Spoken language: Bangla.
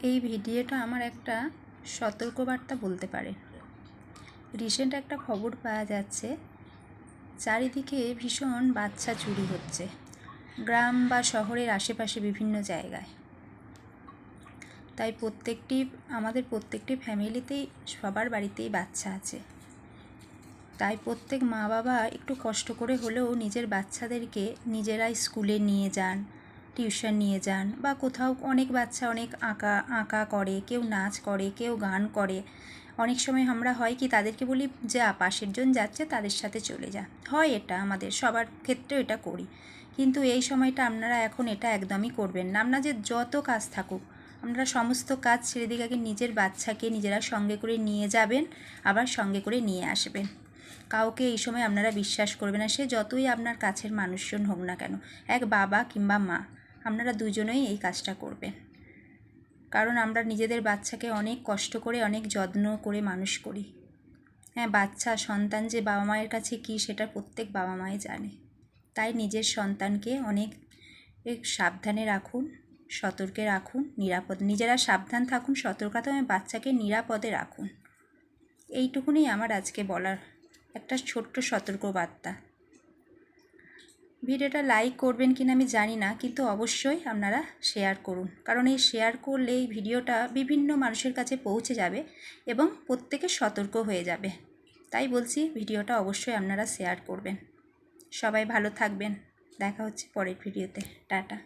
এই ভিডিওটা আমার একটা সতর্কবার্তা বলতে পারে। রিসেন্ট একটা খবর পাওয়া যাচ্ছে, চারিদিকে ভীষণ বাচ্চা চুরি হচ্ছে, গ্রাম বা শহরের আশেপাশে বিভিন্ন জায়গায়। তাই আমাদের প্রত্যেকটি ফ্যামিলিতেই সবার বাড়িতেই বাচ্চা আছে। তাই প্রত্যেক মা বাবা একটু কষ্ট করে হলেও নিজের বাচ্চাদেরকে নিজেরাই স্কুলে নিয়ে যান, টিউশন নিয়ে যান, বা কোথাও অনেক বাচ্চা অনেক আঁকা করে, কেউ নাচ করে, কেউ গান করে। অনেক সময় আমরা হয় কি তাদেরকে বলি যে পাশের জন যাচ্ছে তাদের সাথে চলে যা, হয় এটা আমাদের সবার ক্ষেত্রেও এটা করি। কিন্তু এই সময়টা আপনারা এখন এটা একদমই করবেন না। আপনারা যে যত কাজ থাকুক আপনারা সমস্ত কাজ ছেড়ে দিয়ে আগে নিজের বাচ্চাকে নিজেরা সঙ্গে করে নিয়ে যাবেন, আবার সঙ্গে করে নিয়ে আসবেন। কাউকে এই সময় আপনারা বিশ্বাস করবেন না, সে যতই আপনার কাছের মানুষজন হোক না কেন, এক বাবা কিংবা মা, আপনারা দুজনেই এই কাজটা করবেন। কারণ আমরা নিজেদের বাচ্চাকে অনেক কষ্ট করে অনেক যত্ন করে মানুষ করি। হ্যাঁ, বাচ্চা সন্তান যে বাবা মায়ের কাছে কী সেটা প্রত্যেক বাবা মাই জানে। তাই নিজের সন্তানকে অনেক সাবধানে রাখুন, সতর্কে রাখুন, নিজেরা সাবধান থাকুন, সতর্কতা বাচ্চাকে নিরাপদে রাখুন। এইটুকুনি আমার আজকে বলার একটা ছোট্ট সতর্কবার্তা। ভিডিওটা লাইক করবেন কিনা আমি জানি না, কিন্তু অবশ্যই আপনারা শেয়ার করুন, কারণ এই শেয়ার করলে এই ভিডিওটা বিভিন্ন মানুষের কাছে পৌঁছে যাবে এবং প্রত্যেকে সতর্ক হয়ে যাবে। তাই বলছি ভিডিওটা অবশ্যই আপনারা শেয়ার করবেন। সবাই ভালো থাকবেন, দেখা হচ্ছে পরের ভিডিওতে। টাটা।